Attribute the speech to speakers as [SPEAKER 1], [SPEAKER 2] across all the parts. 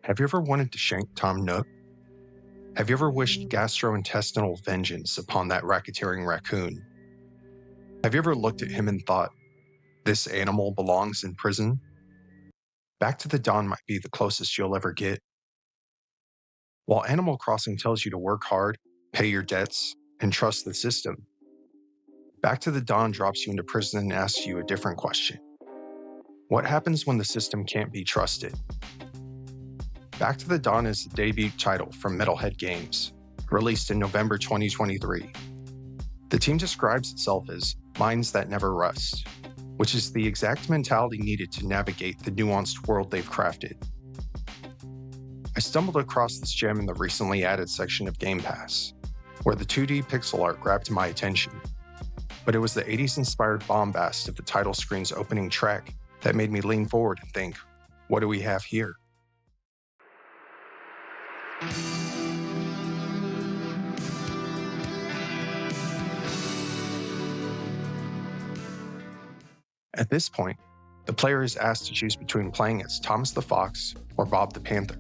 [SPEAKER 1] Have you ever wanted to shank Tom Nook? Have you ever wished gastrointestinal vengeance upon that racketeering raccoon? Have you ever looked at him and thought, this animal belongs in prison? Back to the Dawn might be the closest you'll ever get. While Animal Crossing tells you to work hard, pay your debts, and trust the system, Back to the Dawn drops you into prison and asks you a different question. What happens when the system can't be trusted? Back to the Dawn is the debut title from Metalhead Games, released in November 2023. The team describes itself as minds that never rust, which is the exact mentality needed to navigate the nuanced world they've crafted. I stumbled across this gem in the recently added section of Game Pass, where the 2D pixel art grabbed my attention. But it was the 80s-inspired bombast of the title screen's opening track that made me lean forward and think, what do we have here? At this point, the player is asked to choose between playing as Thomas the Fox or Bob the Panther.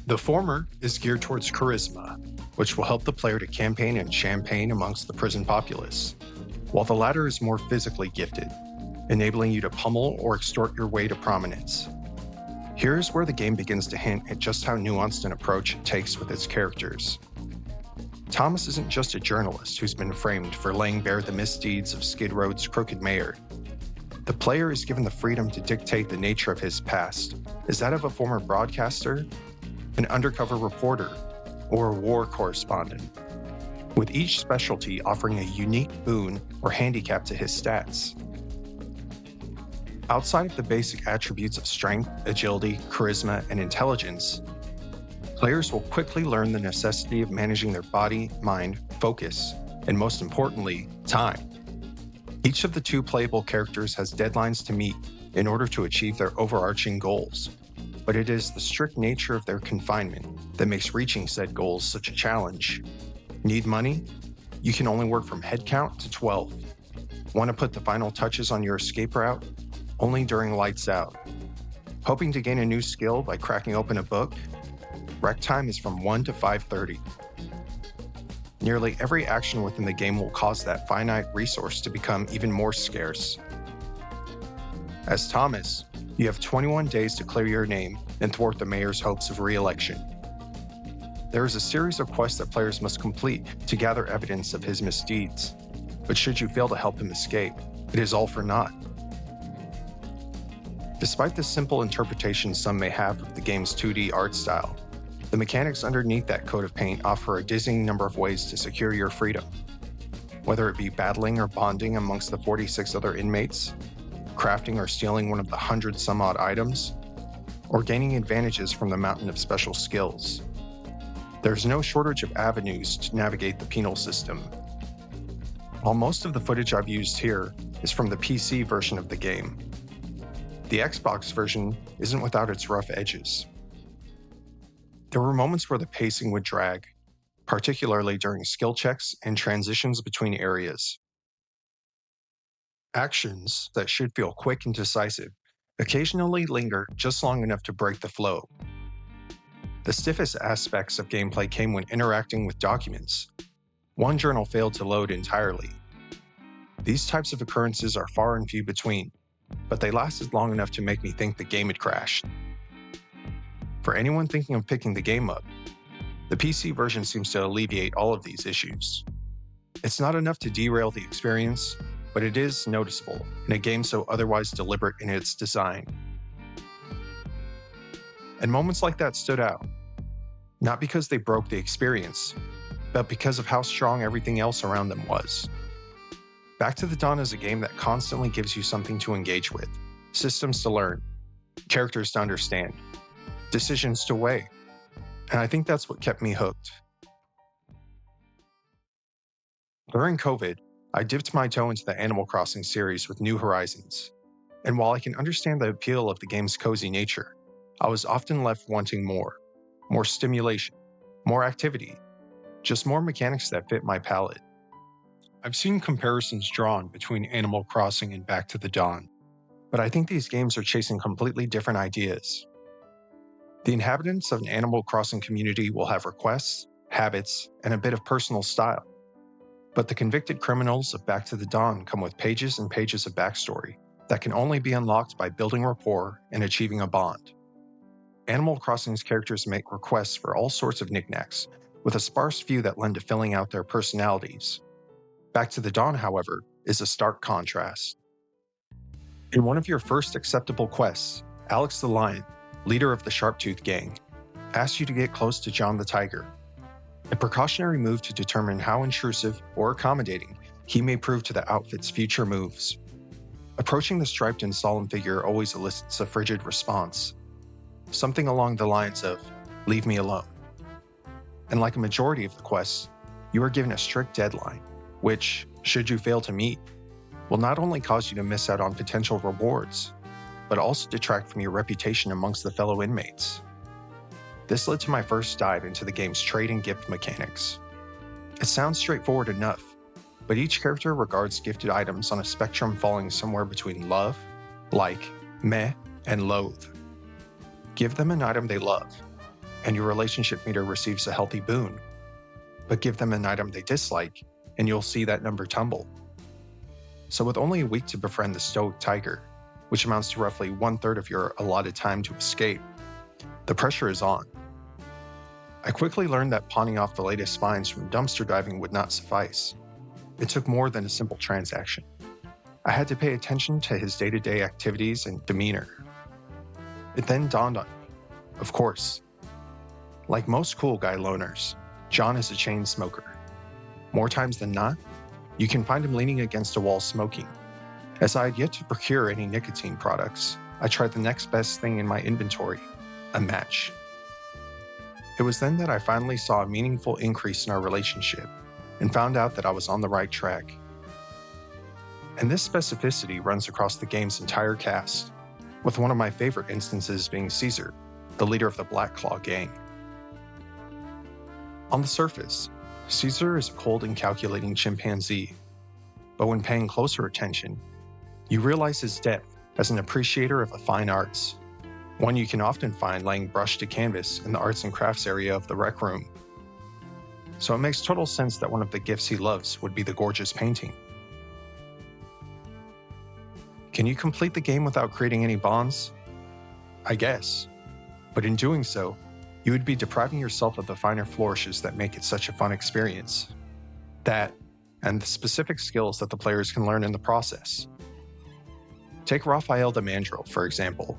[SPEAKER 1] The former is geared towards charisma, which will help the player to campaign and champagne amongst the prison populace, while the latter is more physically gifted, enabling you to pummel or extort your way to prominence. Here's where the game begins to hint at just how nuanced an approach it takes with its characters. Thomas isn't just a journalist who's been framed for laying bare the misdeeds of Skid Row's crooked mayor. The player is given the freedom to dictate the nature of his past. Is that of a former broadcaster, an undercover reporter, or a war correspondent, with each specialty offering a unique boon or handicap to his stats. Outside of the basic attributes of strength, agility, charisma, and intelligence, players will quickly learn the necessity of managing their body, mind, focus, and most importantly, time. Each of the two playable characters has deadlines to meet in order to achieve their overarching goals, but it is the strict nature of their confinement that makes reaching said goals such a challenge. Need money? You can only work from head count to 12. Want to put the final touches on your escape route? Only during lights out. Hoping to gain a new skill by cracking open a book? Rec time is from 1 to 5:30. Nearly every action within the game will cause that finite resource to become even more scarce. As Thomas, you have 21 days to clear your name and thwart the mayor's hopes of re-election. There is a series of quests that players must complete to gather evidence of his misdeeds, but should you fail to help him escape, it is all for naught. Despite the simple interpretation some may have of the game's 2D art style, the mechanics underneath that coat of paint offer a dizzying number of ways to secure your freedom. Whether it be battling or bonding amongst the 46 other inmates, crafting or stealing one of the 100-some-odd items, or gaining advantages from the mountain of special skills. There's no shortage of avenues to navigate the penal system. While most of the footage I've used here is from the PC version of the game, the Xbox version isn't without its rough edges. There were moments where the pacing would drag, particularly during skill checks and transitions between areas. Actions that should feel quick and decisive occasionally linger just long enough to break the flow. The stiffest aspects of gameplay came when interacting with documents. One journal failed to load entirely. These types of occurrences are far and few between, but they lasted long enough to make me think the game had crashed. For anyone thinking of picking the game up, the PC version seems to alleviate all of these issues. It's not enough to derail the experience, but it is noticeable in a game so otherwise deliberate in its design. And moments like that stood out, not because they broke the experience, but because of how strong everything else around them was. Back to the Dawn is a game that constantly gives you something to engage with, systems to learn, characters to understand, decisions to weigh, and I think that's what kept me hooked. During COVID, I dipped my toe into the Animal Crossing series with New Horizons, and while I can understand the appeal of the game's cozy nature, I was often left wanting more stimulation, more activity, just more mechanics that fit my palate. I've seen comparisons drawn between Animal Crossing and Back to the Dawn, but I think these games are chasing completely different ideas. The inhabitants of an Animal Crossing community will have requests, habits, and a bit of personal style. But the convicted criminals of Back to the Dawn come with pages and pages of backstory that can only be unlocked by building rapport and achieving a bond. Animal Crossing's characters make requests for all sorts of knickknacks, with a sparse few that lend to filling out their personalities. Back to the Dawn, however, is a stark contrast. In one of your first acceptable quests, Alex the Lion, leader of the Sharptooth Gang, asks you to get close to John the Tiger, a precautionary move to determine how intrusive or accommodating he may prove to the outfit's future moves. Approaching the striped and solemn figure always elicits a frigid response, something along the lines of, "Leave me alone." And like a majority of the quests, you are given a strict deadline, which, should you fail to meet, will not only cause you to miss out on potential rewards, but also detract from your reputation amongst the fellow inmates. This led to my first dive into the game's trade and gift mechanics. It sounds straightforward enough, but each character regards gifted items on a spectrum falling somewhere between love, like, meh, and loathe. Give them an item they love, and your relationship meter receives a healthy boon. But give them an item they dislike, and you'll see that number tumble. So with only a week to befriend the stoic tiger, which amounts to roughly 1/3 of your allotted time to escape, the pressure is on. I quickly learned that pawning off the latest finds from dumpster diving would not suffice. It took more than a simple transaction. I had to pay attention to his day-to-day activities and demeanor. It then dawned on me, of course. Like most cool guy loners, John is a chain smoker. More times than not, you can find him leaning against a wall smoking. As I had yet to procure any nicotine products, I tried the next best thing in my inventory, a match. It was then that I finally saw a meaningful increase in our relationship and found out that I was on the right track. And this specificity runs across the game's entire cast, with one of my favorite instances being Caesar, the leader of the Black Claw gang. On the surface, Caesar is a cold and calculating chimpanzee, but when paying closer attention, you realize his depth as an appreciator of the fine arts, one you can often find laying brush to canvas in the arts and crafts area of the rec room. So it makes total sense that one of the gifts he loves would be the gorgeous painting. Can you complete the game without creating any bonds? I guess. But in doing so, you would be depriving yourself of the finer flourishes that make it such a fun experience. That, and the specific skills that the players can learn in the process. Take Raphael the Mandrill, for example.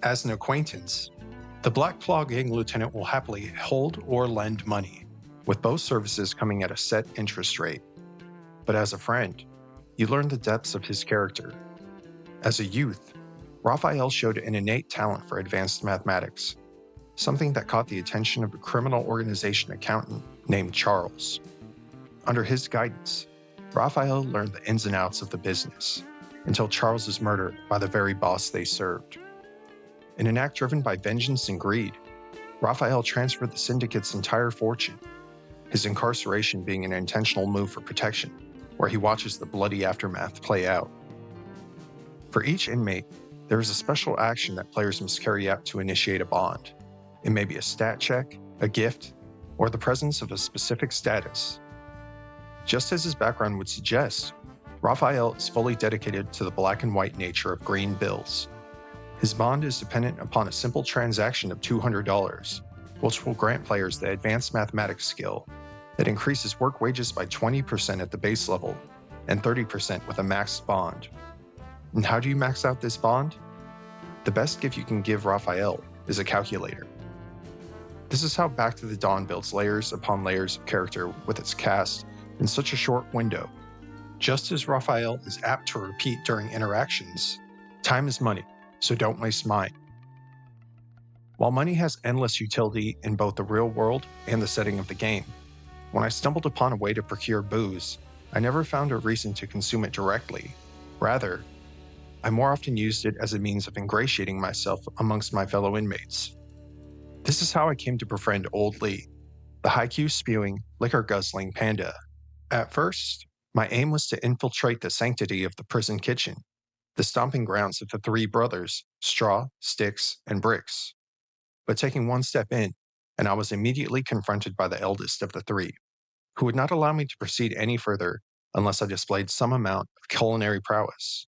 [SPEAKER 1] As an acquaintance, the Black Claw Gang lieutenant will happily hold or lend money, with both services coming at a set interest rate. But as a friend, you learn the depths of his character. As a youth, Raphael showed an innate talent for advanced mathematics, something that caught the attention of a criminal organization accountant named Charles. Under his guidance, Raphael learned the ins and outs of the business, until Charles is murdered by the very boss they served. In an act driven by vengeance and greed, Raphael transferred the syndicate's entire fortune, his incarceration being an intentional move for protection, where he watches the bloody aftermath play out. For each inmate, there is a special action that players must carry out to initiate a bond. It may be a stat check, a gift, or the presence of a specific status. Just as his background would suggest, Raphael is fully dedicated to the black and white nature of green bills. His bond is dependent upon a simple transaction of $200, which will grant players the advanced mathematics skill that increases work wages by 20% at the base level and 30% with a maxed bond. And how do you max out this bond? The best gift you can give Raphael is a calculator. This is how Back to the Dawn builds layers upon layers of character with its cast in such a short window. Just as Raphael is apt to repeat during interactions, time is money, so don't waste mine. While money has endless utility in both the real world and the setting of the game, when I stumbled upon a way to procure booze, I never found a reason to consume it directly. Rather, I more often used it as a means of ingratiating myself amongst my fellow inmates. This is how I came to befriend Old Lee, the high-Q spewing, liquor-guzzling panda. At first, my aim was to infiltrate the sanctity of the prison kitchen, the stomping grounds of the three brothers, Straw, Sticks, and Bricks. but taking one step in, and I was immediately confronted by the eldest of the three, who would not allow me to proceed any further unless I displayed some amount of culinary prowess.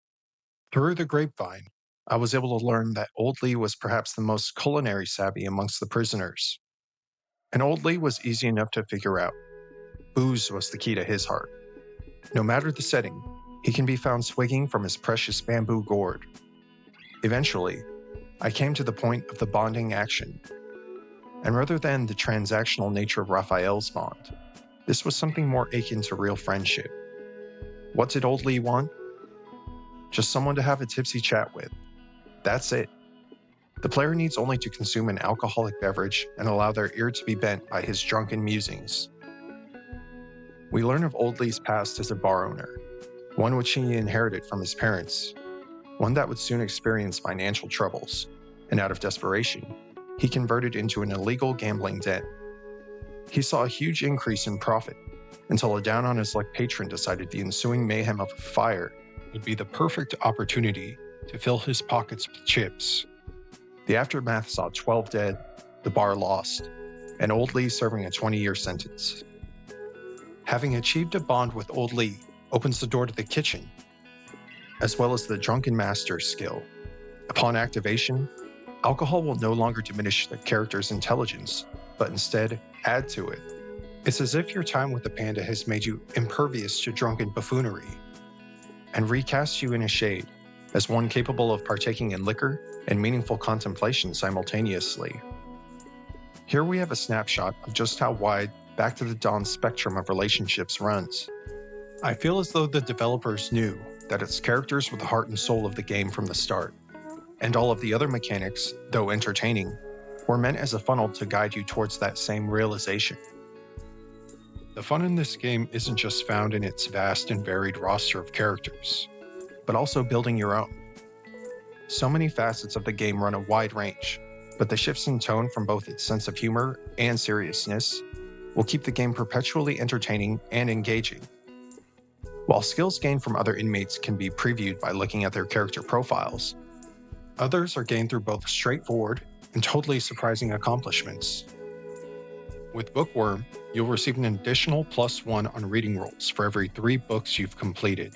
[SPEAKER 1] Through the grapevine, I was able to learn that Old Lee was perhaps the most culinary savvy amongst the prisoners. And Old Lee was easy enough to figure out. Booze was the key to his heart. No matter the setting, he can be found swigging from his precious bamboo gourd. Eventually, I came to the point of the bonding action. And rather than the transactional nature of Raphael's bond, this was something more akin to real friendship. What did Old Lee want? Just someone to have a tipsy chat with. That's it. The player needs only to consume an alcoholic beverage and allow their ear to be bent by his drunken musings. We learn of Old Lee's past as a bar owner, one which he inherited from his parents, one that would soon experience financial troubles, and out of desperation, he converted into an illegal gambling den. He saw a huge increase in profit until a down-on-his-luck patron decided the ensuing mayhem of a fire would be the perfect opportunity to fill his pockets with chips. The aftermath saw 12 dead, the bar lost, and Old Lee serving a 20-year sentence. Having achieved a bond with Old Lee opens the door to the kitchen, as well as the drunken master's skill. Upon activation, alcohol will no longer diminish the character's intelligence, but instead add to it. It's as if your time with the panda has made you impervious to drunken buffoonery, and recast you in a shade as one capable of partaking in liquor and meaningful contemplation simultaneously. Here we have a snapshot of just how wide Back to the Dawn spectrum of relationships runs. I feel as though the developers knew that its characters were the heart and soul of the game from the start, and all of the other mechanics, though entertaining, were meant as a funnel to guide you towards that same realization. The fun in this game isn't just found in its vast and varied roster of characters, but also building your own. So many facets of the game run a wide range, but the shifts in tone from both its sense of humor and seriousness will keep the game perpetually entertaining and engaging. While skills gained from other inmates can be previewed by looking at their character profiles, others are gained through both straightforward and totally surprising accomplishments. With Bookworm, you'll receive an additional +1 on reading rolls for every 3 books you've completed.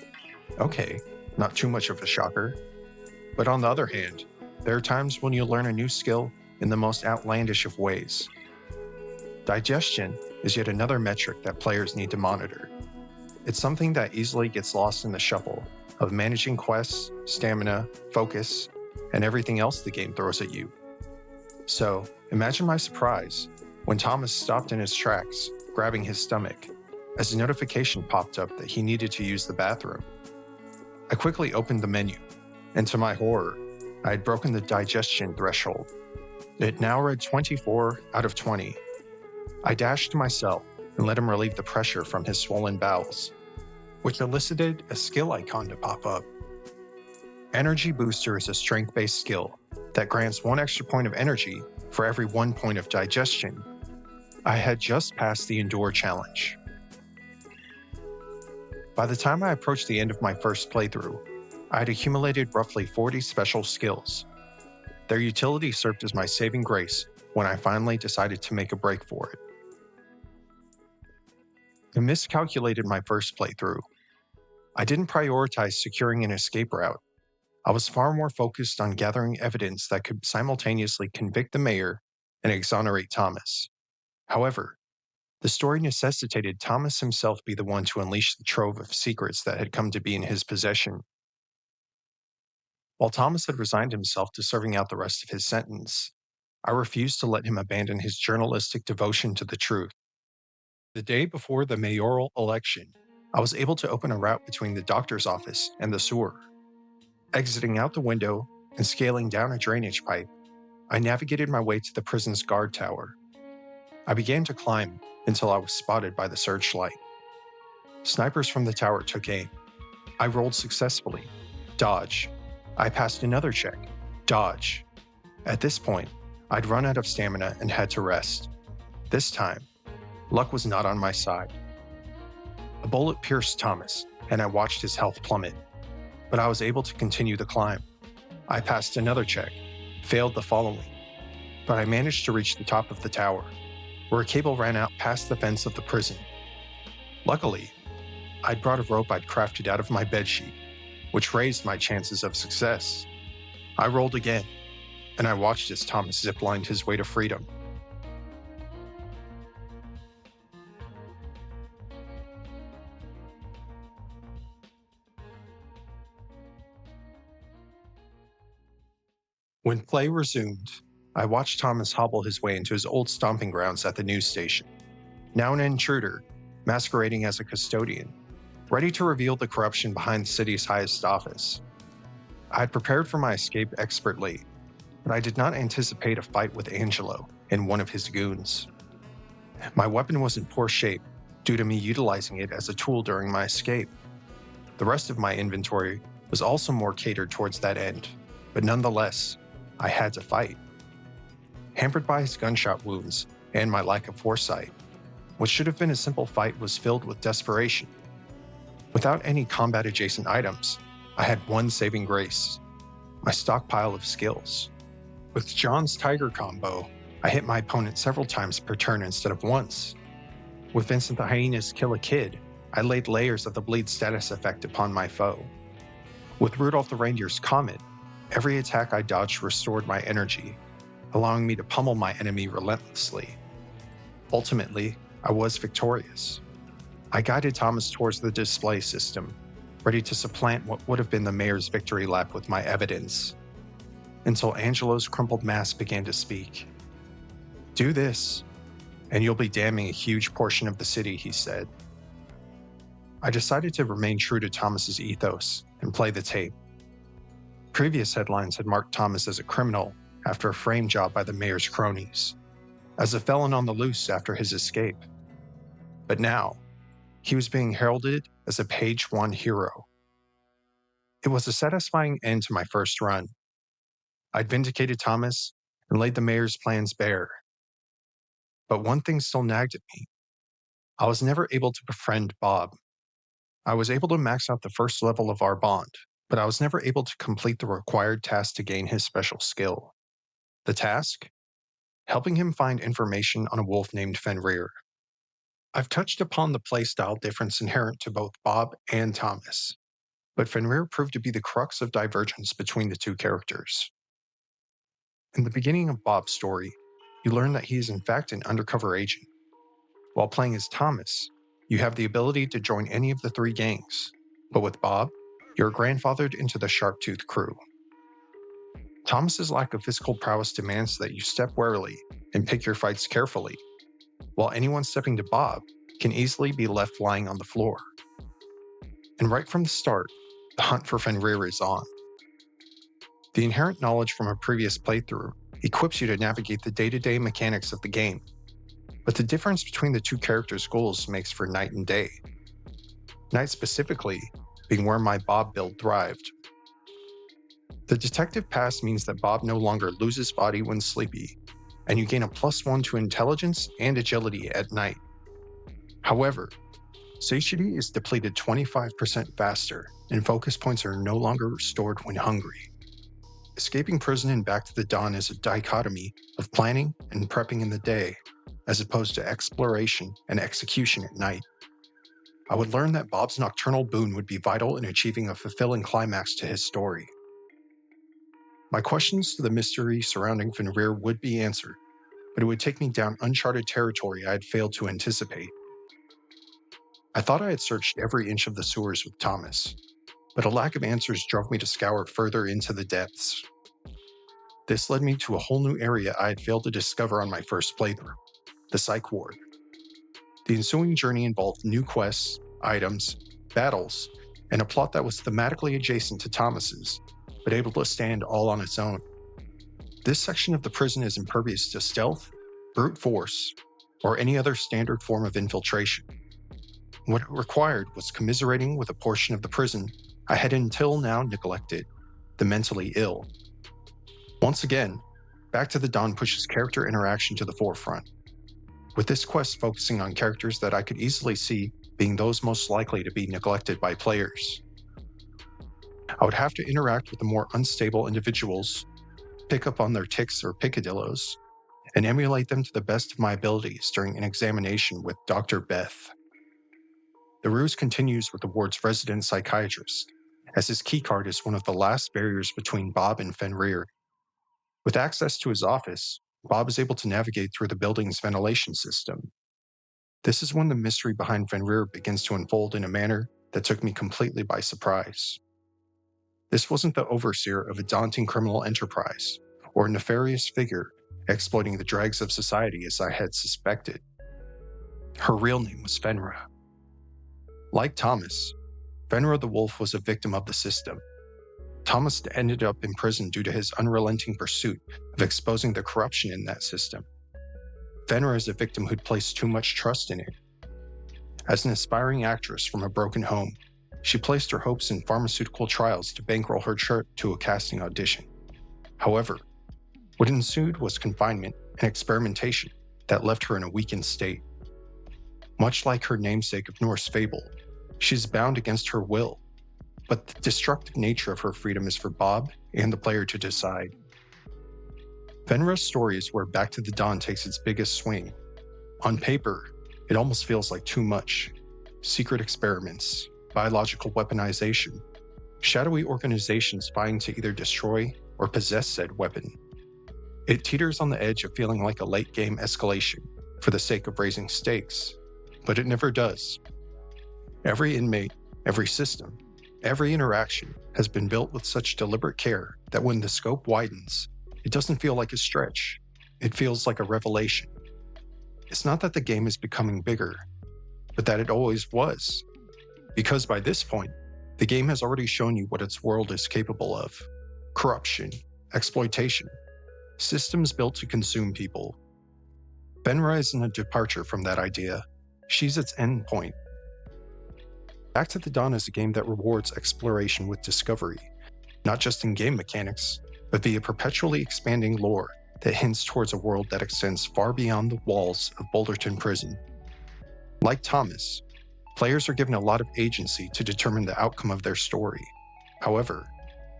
[SPEAKER 1] Okay, not too much of a shocker. But on the other hand, there are times when you'll learn a new skill in the most outlandish of ways. Digestion is yet another metric that players need to monitor. It's something that easily gets lost in the shuffle of managing quests, stamina, focus, and everything else the game throws at you. So, imagine my surprise when Thomas stopped in his tracks, grabbing his stomach, as a notification popped up that he needed to use the bathroom. I quickly opened the menu, and to my horror, I had broken the digestion threshold. It now read 24 out of 20. I dashed to myself and let him relieve the pressure from his swollen bowels, which elicited a skill icon to pop up. Energy Booster is a strength-based skill that grants 1 extra point of energy for every 1 point of digestion. I had just passed the Endure challenge. By the time I approached the end of my first playthrough, I had accumulated roughly 40 special skills. Their utility served as my saving grace when I finally decided to make a break for it. I miscalculated my first playthrough. I didn't prioritize securing an escape route. I was far more focused on gathering evidence that could simultaneously convict the mayor and exonerate Thomas. However, the story necessitated Thomas himself be the one to unleash the trove of secrets that had come to be in his possession. While Thomas had resigned himself to serving out the rest of his sentence, I refused to let him abandon his journalistic devotion to the truth. The day before the mayoral election, I was able to open a route between the doctor's office and the sewer. Exiting out the window and scaling down a drainage pipe, I navigated my way to the prison's guard tower. I began to climb until I was spotted by the searchlight. Snipers from the tower took aim. I rolled successfully. Dodge. I passed another check. Dodge. At this point, I'd run out of stamina and had to rest. This time, luck was not on my side. A bullet pierced Thomas, and I watched his health plummet, but I was able to continue the climb. I passed another check, failed the following. but I managed to reach the top of the tower, where a cable ran out past the fence of the prison. Luckily, I'd brought a rope I'd crafted out of my bedsheet, which raised my chances of success. I rolled again, and I watched as Thomas ziplined his way to freedom. When play resumed, I watched Thomas hobble his way into his old stomping grounds at the news station, now an intruder, masquerading as a custodian, ready to reveal the corruption behind the city's highest office. I had prepared for my escape expertly, but I did not anticipate a fight with Angelo and one of his goons. My weapon was in poor shape due to me utilizing it as a tool during my escape. The rest of my inventory was also more catered towards that end, but nonetheless, I had to fight. Hampered by his gunshot wounds and my lack of foresight, what should have been a simple fight was filled with desperation. Without any combat-adjacent items, I had one saving grace: my stockpile of skills. With John's Tiger combo, I hit my opponent several times per turn instead of once. With Vincent the Hyena's Kill a Kid, I laid layers of the bleed status effect upon my foe. With Rudolph the Reindeer's Comet, every attack I dodged restored my energy, allowing me to pummel my enemy relentlessly. Ultimately, I was victorious. I guided Thomas towards the display system, ready to supplant what would have been the mayor's victory lap with my evidence, until Angelo's crumpled mass began to speak. "Do this, and you'll be damning a huge portion of the city," he said. I decided to remain true to Thomas's ethos and play the tape. Previous headlines had marked Thomas as a criminal after a frame job by the mayor's cronies, as a felon on the loose after his escape. But now, he was being heralded as a page one hero. It was a satisfying end to my first run. I'd vindicated Thomas and laid the mayor's plans bare. But one thing still nagged at me. I was never able to befriend Bob. I was able to max out the first level of our bond, but I was never able to complete the required task to gain his special skill. The task? Helping him find information on a wolf named Fenrir. I've touched upon the playstyle difference inherent to both Bob and Thomas, but Fenrir proved to be the crux of divergence between the two characters. In the beginning of Bob's story, you learn that he is in fact an undercover agent. While playing as Thomas, you have the ability to join any of the three gangs, but with Bob, you're grandfathered into the Sharptooth crew. Thomas's lack of physical prowess demands that you step warily and pick your fights carefully, while anyone stepping to Bob can easily be left lying on the floor. And right from the start, the hunt for Fenrir is on. The inherent knowledge from a previous playthrough equips you to navigate the day-to-day mechanics of the game, but the difference between the two characters' goals makes for night and day. Night specifically being where my Bob build thrived. The detective pass means that Bob no longer loses body when sleepy, and you gain a +1 to intelligence and agility at night. However, Cxdy is depleted 25% faster, and focus points are no longer restored when hungry. Escaping prison and back to the dawn is a dichotomy of planning and prepping in the day, as opposed to exploration and execution at night. I would learn that Bob's nocturnal boon would be vital in achieving a fulfilling climax to his story. My questions to the mystery surrounding Fenrir would be answered, but it would take me down uncharted territory I had failed to anticipate. I thought I had searched every inch of the sewers with Thomas, but a lack of answers drove me to scour further into the depths. This led me to a whole new area I had failed to discover on my first playthrough, the Psych Ward. The ensuing journey involved new quests, items, battles, and a plot that was thematically adjacent to Thomas's, but able to stand all on its own. This section of the prison is impervious to stealth, brute force, or any other standard form of infiltration. What it required was commiserating with a portion of the prison I had until now neglected, the mentally ill. Once again, Back to the Dawn pushes character interaction to the forefront, with this quest focusing on characters that I could easily see being those most likely to be neglected by players. I would have to interact with the more unstable individuals, pick up on their tics or picadillos, and emulate them to the best of my abilities during an examination with Dr. Beth. The ruse continues with the ward's resident psychiatrist, as his keycard is one of the last barriers between Bob and Fenrir. With access to his office, Bob is able to navigate through the building's ventilation system. This is when the mystery behind Fenrir begins to unfold in a manner that took me completely by surprise. This wasn't the overseer of a daunting criminal enterprise, or a nefarious figure exploiting the dregs of society as I had suspected. Her real name was Fenrir. Like Thomas, Fenrir the Wolf was a victim of the system. Thomas ended up in prison due to his unrelenting pursuit of exposing the corruption in that system. Fenrir is a victim who'd placed too much trust in it. As an aspiring actress from a broken home, she placed her hopes in pharmaceutical trials to bankroll her trip to a casting audition. However, what ensued was confinement and experimentation that left her in a weakened state. Much like her namesake of Norse fable, she is bound against her will, but the destructive nature of her freedom is for Bob and the player to decide. Fenrir's story is where Back to the Dawn takes its biggest swing. On paper, it almost feels like too much. Secret experiments, biological weaponization, shadowy organizations vying to either destroy or possess said weapon. It teeters on the edge of feeling like a late-game escalation for the sake of raising stakes, but it never does. Every inmate, every system, every interaction has been built with such deliberate care that when the scope widens, it doesn't feel like a stretch. It feels like a revelation. It's not that the game is becoming bigger, but that it always was. Because by this point, the game has already shown you what its world is capable of. Corruption, exploitation, systems built to consume people. Fenrir isn't a departure from that idea. She's its end point. Back to the Dawn is a game that rewards exploration with discovery, not just in game mechanics, but via perpetually expanding lore that hints towards a world that extends far beyond the walls of Boulderton Prison. Like Thomas, players are given a lot of agency to determine the outcome of their story. However,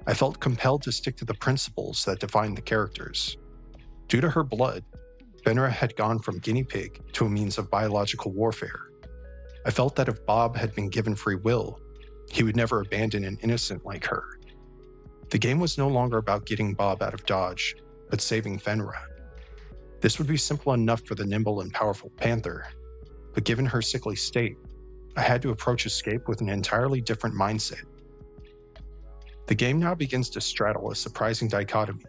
[SPEAKER 1] I felt compelled to stick to the principles that define the characters. Due to her blood, Fenrir had gone from guinea pig to a means of biological warfare. I felt that if Bob had been given free will, he would never abandon an innocent like her. The game was no longer about getting Bob out of Dodge, but saving Fenrir. This would be simple enough for the nimble and powerful Panther, but given her sickly state, I had to approach escape with an entirely different mindset. The game now begins to straddle a surprising dichotomy.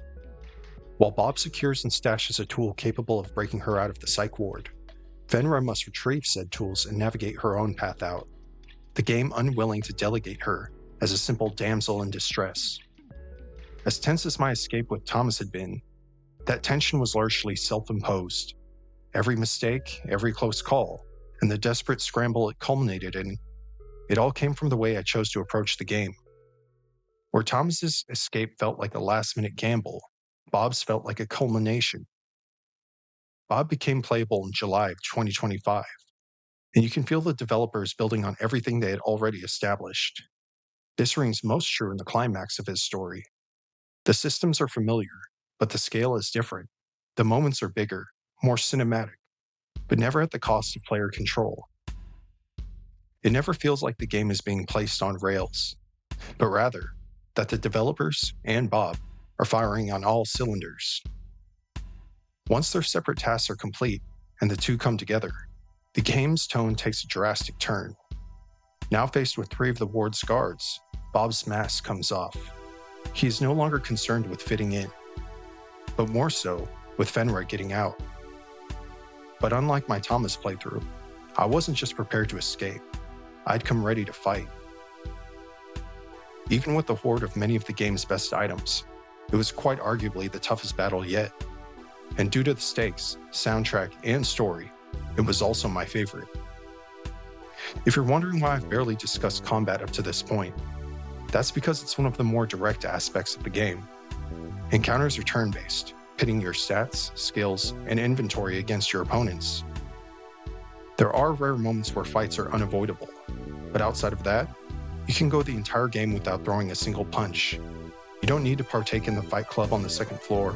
[SPEAKER 1] While Bob secures and stashes a tool capable of breaking her out of the psych ward, Fenrir must retrieve said tools and navigate her own path out, the game unwilling to delegate her as a simple damsel in distress. As tense as my escape with Thomas had been, that tension was largely self-imposed. Every mistake, every close call, and the desperate scramble it culminated in, it all came from the way I chose to approach the game. Where Thomas's escape felt like a last-minute gamble, Bob's felt like a culmination. Bob became playable in July of 2025, and you can feel the developers building on everything they had already established. This rings most true in the climax of his story. The systems are familiar, but the scale is different. The moments are bigger, more cinematic, but never at the cost of player control. It never feels like the game is being placed on rails, but rather that the developers and Bob are firing on all cylinders. Once their separate tasks are complete and the two come together, the game's tone takes a drastic turn. Now faced with 3 of the ward's guards, Bob's mask comes off. He is no longer concerned with fitting in, but more so with Fenrir getting out. But unlike my Thomas playthrough, I wasn't just prepared to escape. I'd come ready to fight. Even with the horde of many of the game's best items, it was quite arguably the toughest battle yet. And due to the stakes, soundtrack, and story, it was also my favorite. If you're wondering why I've barely discussed combat up to this point, that's because it's one of the more direct aspects of the game. Encounters are turn-based, pitting your stats, skills, and inventory against your opponents. There are rare moments where fights are unavoidable, but outside of that, you can go the entire game without throwing a single punch. You don't need to partake in the fight club on the second floor.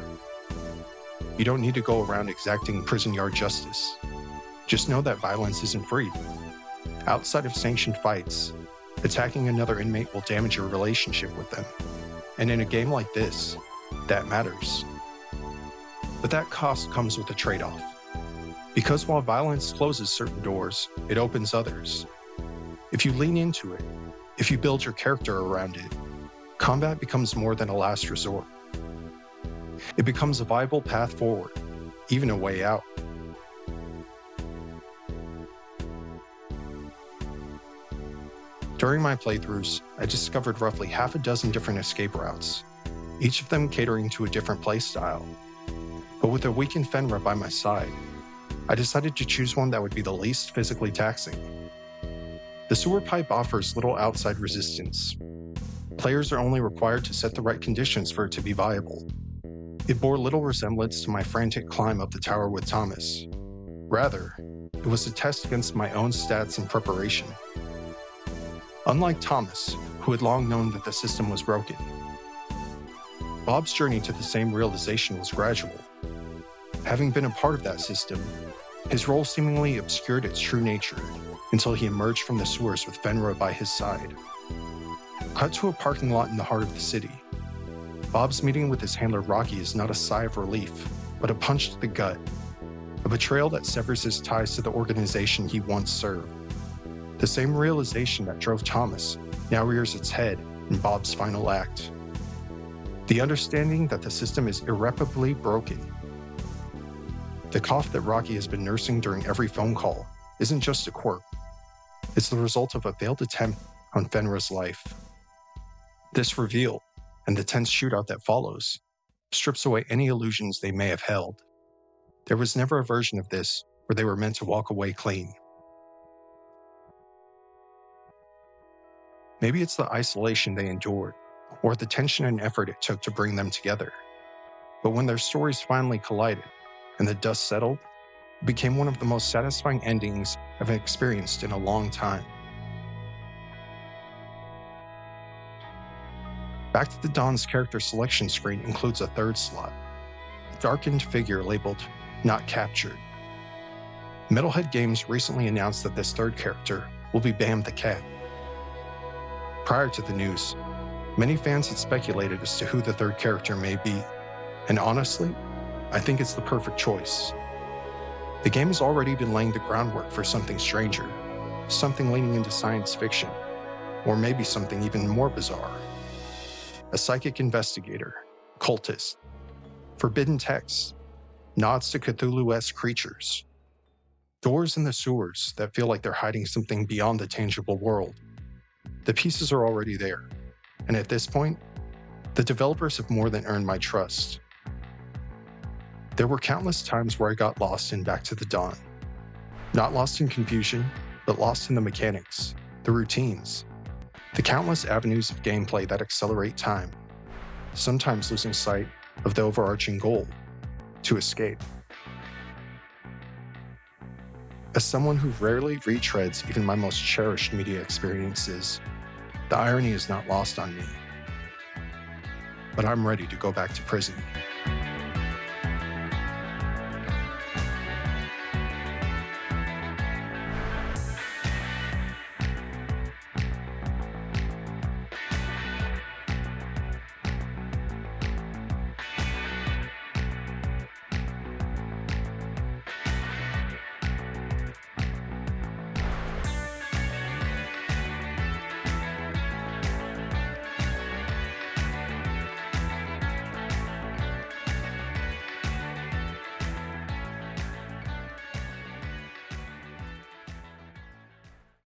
[SPEAKER 1] You don't need to go around exacting prison yard justice. Just know that violence isn't free. Outside of sanctioned fights, attacking another inmate will damage your relationship with them. And in a game like this, that matters. But that cost comes with a trade-off. Because while violence closes certain doors, it opens others. If you lean into it, if you build your character around it, combat becomes more than a last resort. It becomes a viable path forward, even a way out. During my playthroughs, I discovered roughly half a dozen different escape routes, each of them catering to a different playstyle. But with a weakened Fenra by my side, I decided to choose one that would be the least physically taxing. The sewer pipe offers little outside resistance. Players are only required to set the right conditions for it to be viable. It bore little resemblance to my frantic climb up the tower with Thomas. Rather, it was a test against my own stats and preparation. Unlike Thomas, who had long known that the system was broken, Bob's journey to the same realization was gradual. Having been a part of that system, his role seemingly obscured its true nature until he emerged from the sewers with Fenra by his side. Cut to a parking lot in the heart of the city. Bob's meeting with his handler Rocky is not a sigh of relief, but a punch to the gut, a betrayal that severs his ties to the organization he once served. The same realization that drove Thomas now rears its head in Bob's final act. The understanding that the system is irreparably broken. The cough that Rocky has been nursing during every phone call isn't just a quirk. It's the result of a failed attempt on Fenra's life. This reveal, and the tense shootout that follows, strips away any illusions they may have held. There was never a version of this where they were meant to walk away clean. Maybe it's the isolation they endured, or the tension and effort it took to bring them together. But when their stories finally collided, and the dust settled, it became one of the most satisfying endings I've experienced in a long time. Back to the Dawn's character selection screen includes a third slot, a darkened figure labeled Not Captured. Metalhead Games recently announced that this third character will be Bam the Cat. Prior to the news, many fans had speculated as to who the third character may be, and honestly, I think it's the perfect choice. The game has already been laying the groundwork for something stranger, something leaning into science fiction, or maybe something even more bizarre. A psychic investigator, cultist, forbidden texts, nods to Cthulhu-esque creatures, doors in the sewers that feel like they're hiding something beyond the tangible world. The pieces are already there, and at this point, the developers have more than earned my trust. There were countless times where I got lost in Back to the Dawn. Not lost in confusion, but lost in the mechanics, the routines, the countless avenues of gameplay that accelerate time, sometimes losing sight of the overarching goal, to escape. As someone who rarely retreads even my most cherished media experiences, the irony is not lost on me. But I'm ready to go back to prison.